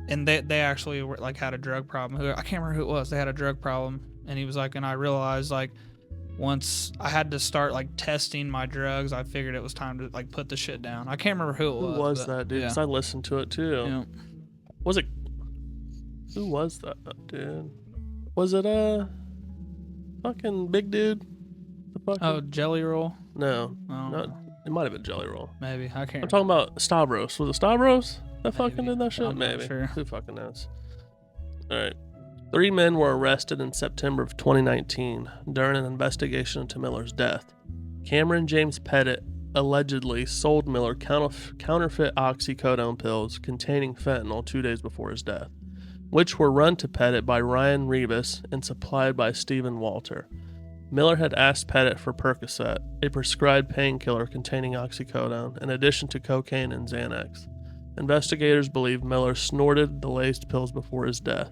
and they actually were, like had a drug problem. I can't remember who it was. They had a drug problem, and he was like, and I realized like once I had to start like testing my drugs, I figured it was time to like put the shit down. I can't remember who it was. Who was but, that, dude? Yeah. Because I listened to it too. Yeah. Was it? Who was that, dude? Was it fucking big dude? The fucking Oh, Jelly Roll. no, I don't not. know. It might have been Jelly Roll. Maybe I can't. I'm talking about Stavros. Was it Stavros that fucking Maybe. did that shit? I'm not Maybe. sure. Who fucking knows? All right. 3 men were arrested in September of 2019 during an investigation into Miller's death. Cameron James Pettit allegedly sold Miller counterfeit oxycodone pills containing fentanyl 2 days before his death, which were run to Pettit by Ryan Rebus and supplied by Stephen Walter. Miller had asked Pettit for Percocet, a prescribed painkiller containing oxycodone, in addition to cocaine and Xanax. Investigators believe Miller snorted the laced pills before his death.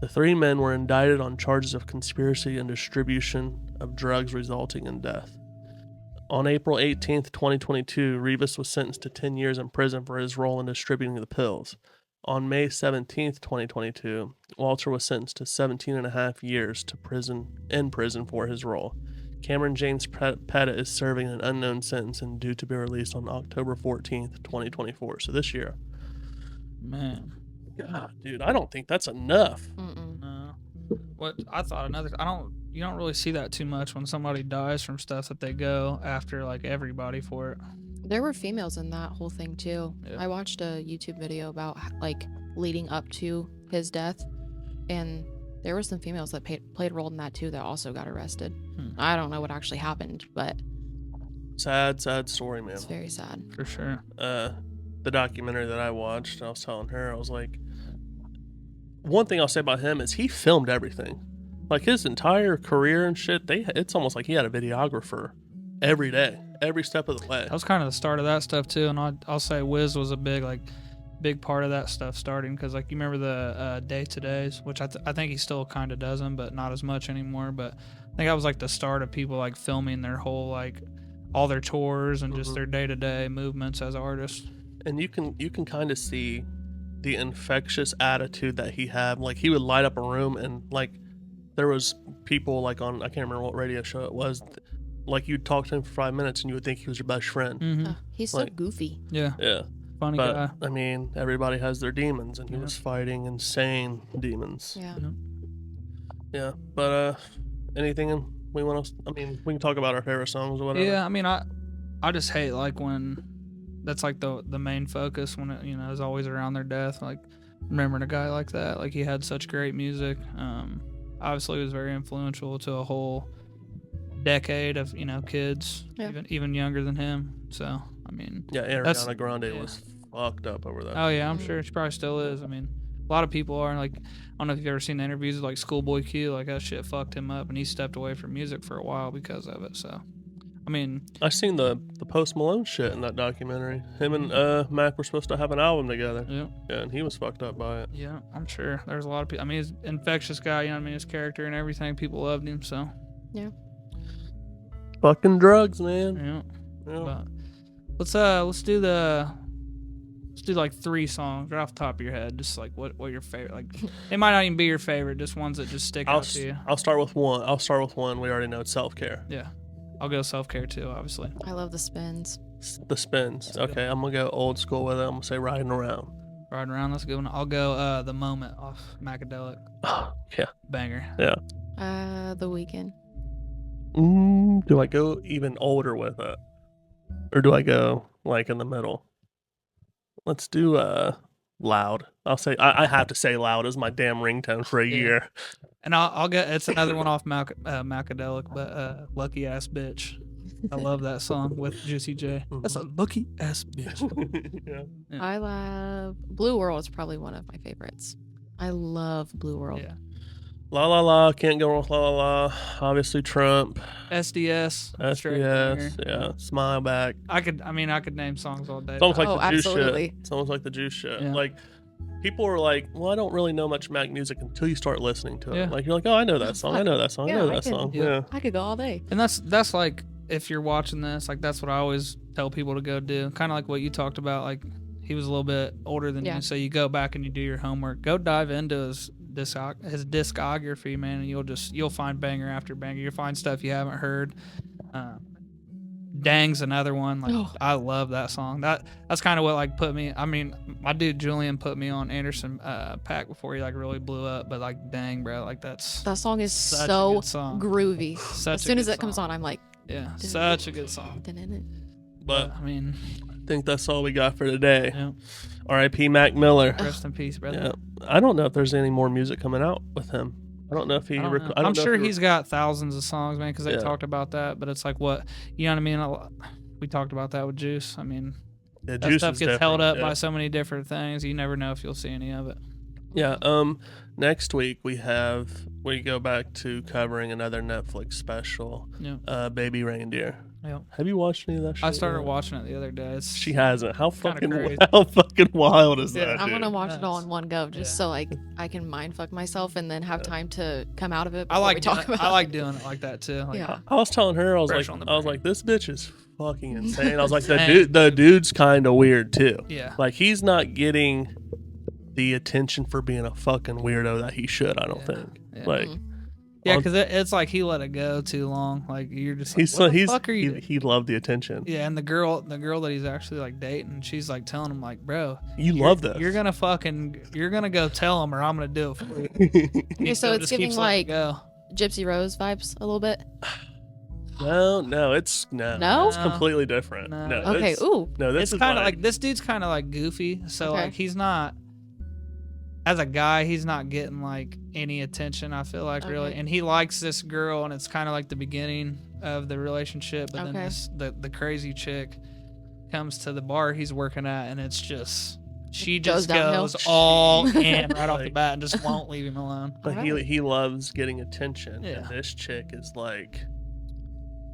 The 3 men were indicted on charges of conspiracy and distribution of drugs resulting in death. On April 18, 2022, Rebus was sentenced to 10 years in prison for his role in distributing the pills. On May 17, 2022, Walter was sentenced to 17 and a half years in prison for his role. Cameron James Pettit is serving an unknown sentence and due to be released on October 14, 2024. So this year. Man. God, dude, I don't think that's enough. No. What I thought you don't really see that too much when somebody dies from stuff that they go after like everybody for it. There were females in that whole thing too. Yeah. I watched a YouTube video about like leading up to his death, and there were some females that played a role in that too that also got arrested. I don't know what actually happened, but Sad story, man. it's very sad. For sure. The documentary that I watched, I was telling her, I was like, one thing I'll say about him is he filmed everything. Like his entire career and shit, it's almost like he had a videographer every day, every step of the way. That was kind of the start of that stuff too, and I'll say Wiz was a big part of that stuff starting, because like you remember the day-to-days, which I think he still kind of does them, but not as much anymore. But I think that was like the start of people like filming their whole like all their tours and just their day-to-day movements as artists. And you can kind of see the infectious attitude that he had. Like he would light up a room, and like there was people like on, I can't remember what radio show it was, like you'd talk to him for 5 minutes and you would think he was your best friend. Mm-hmm. He's so goofy. Yeah. Funny But guy. I mean, everybody has their demons, and he was fighting insane demons. Yeah. But anything we want to? I mean, we can talk about our favorite songs or whatever. Yeah, I mean, I just hate like when that's like the main focus, when it is always around their death. Like remembering a guy like that, like he had such great music. Obviously, he was very influential to a whole decade of kids, even younger than him. So I mean, Ariana Grande was fucked up over that. Oh yeah, I'm sure she probably still is. I mean, a lot of people are. Like, I don't know if you've ever seen the interviews with like Schoolboy Q. Like that shit fucked him up, and he stepped away from music for a while because of it. So, I mean, I seen the Post Malone shit in that documentary. Him and Mac were supposed to have an album together. yeah, and he was fucked up by it. yeah, I'm sure there's a lot of people. I mean, he's an infectious guy. You know what I mean? His character and everything, people loved him. So, Fucking drugs, man. yeah. But let's do like 3 songs right off the top of your head. Just like what your favorite, like they might not even be your favorite, just ones that just stick out to you. I'll start with one. We already know it's Self-Care. Yeah, I'll go Self-Care too, obviously. I love the Spins. The Spins. Okay, I'm gonna go old school with it. I'm gonna say Riding Around. Riding Around, that's a good one. I'll go The Moment off Macadelic. Oh, yeah. Banger. Yeah. The Weeknd. Do I go even older with it? Or do I go like in the middle? Let's do Loud. I'll say I have to say Loud as my damn ringtone for a year. And I'll get it's another one off Macadelic, but Lucky Ass Bitch. I love that song with Juicy J. That's a lucky ass bitch. Yeah. I love Blue World is probably one of my favorites. I love Blue World. Yeah. La La La, can't go wrong with La La La. Obviously Trump. SDS. straight SDS, banger. yeah. Smile Back. I could name songs all day. Songs like the Juice absolutely. shit. Songs like the Juice shit. Yeah. Like people are like, well, I don't really know much Mac music until you start listening to it. Yeah. Like you're like, oh, I know that song. I know that song. I know that song. Yeah. I could go all day. And that's like, if you're watching this, like that's what I always tell people to go do. Kind of like what you talked about. Like he was a little bit older than you, so you go back and you do your homework. Go dive into his discography, man, and you'll find banger after banger. You'll find stuff you haven't heard. Dang's another one. Like I love that song. That's kind of what like put me. I mean, my dude Julian put me on Anderson .Paak before he like really blew up. But like, dang, bro, like that song is such so a good song. groovy. Such as soon a as good it comes song. on, I'm like, yeah, such a good song. But I mean, I think that's all we got for today. yeah, R.I.P. Mac Miller. rest in peace, brother. Yeah. I don't know if there's any more music coming out with him. I don't know if he. I'm sure he's got thousands of songs, man, because they Yeah. talked about that. But it's like, what, you know what I mean? We talked about that with Juice. I mean, Yeah, that Juice stuff is gets held up different, by so many different things. You never know if you'll see any of it. Yeah. Next week we go back to covering another Netflix special. Yeah. Baby Reindeer. Yeah. Have you watched any of that shit? I started watching it the other day. She hasn't. How crazy. fucking wild is that? I'm dude? gonna watch it all in one go, just so like I can mind fuck myself and then have time to come out of it. I like talk about I like doing it like that too. Like, Yeah. I was telling her, I was Fresh on the like, this bitch is fucking insane. I was like, Insane. the dude's kind of weird too. Yeah. Like he's not getting the attention for being a fucking weirdo that he should. I don't think. Yeah. Like. Yeah, because it's like he let it go too long. Like you're just like, He's what the fuck are you doing? he loved the attention. Yeah, and the girl that he's actually like dating, she's like telling him like, bro, You love this. You're gonna go tell him, or I'm gonna do it for you. Okay, so it's Just giving keeps letting it like go. Gypsy Rose vibes a little bit. No, it's No? it's completely different. No. No, Okay, it's, ooh. no, this It's is kind of like this dude's kind of like goofy, so Okay. like he's not. As a guy, he's not getting like any attention, I feel like, really. Okay. And he likes this girl, and it's kind of like the beginning of the relationship. But then Okay. the crazy chick comes to the bar he's working at, and it's just She Goes just downhill. goes all in right off the Like- bat and just won't leave him alone. But Alright. he loves getting attention, Yeah. and this chick is like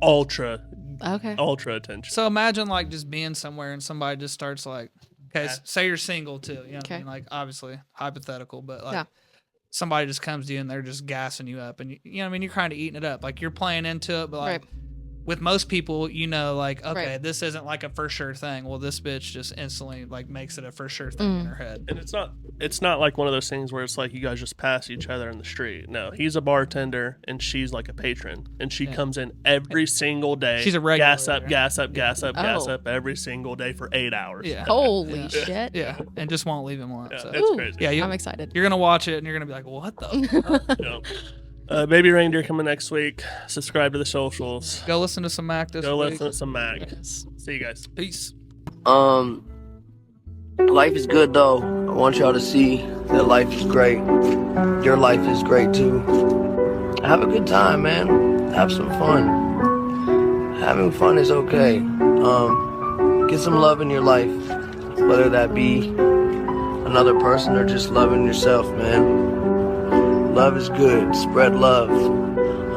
ultra Okay. attention. So imagine like just being somewhere and somebody just starts like, okay, Yeah. say you're single too. You know what I Okay. mean? Like obviously hypothetical, but like Yeah. somebody just comes to you and they're just gassing you up, and you know what I mean, you're kind of eating it up. Like you're playing into it, but like Right. with most people, you know, like okay, Right. this isn't like a for sure thing. Well, this bitch just instantly like makes it a for sure thing in her head. And it's not like one of those things where it's like you guys just pass each other in the street. No, he's a bartender and she's like a patron, and she comes in every single day. She's a regular gas up, there. gas up, gas up, gas Oh. up every single day for 8 hours. Yeah. Holy Yeah. shit. Yeah, and just won't leave him alone. Yeah, So. it's Ooh. crazy. Yeah, I'm excited. you're gonna watch it and you're gonna be like, what the? Yeah. Baby Reindeer coming next week. Subscribe to the socials. Go listen to some Mac this Go week. listen to some Mac. Yes. See you guys. Peace. Life is good though. I want y'all to see that life is great. Your life is great too. Have a good time, man. Have some fun. Having fun is okay. Get some love in your life, whether that be another person or just loving yourself, man. Love is good. Spread love.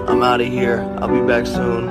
I'm out of here. I'll be back soon.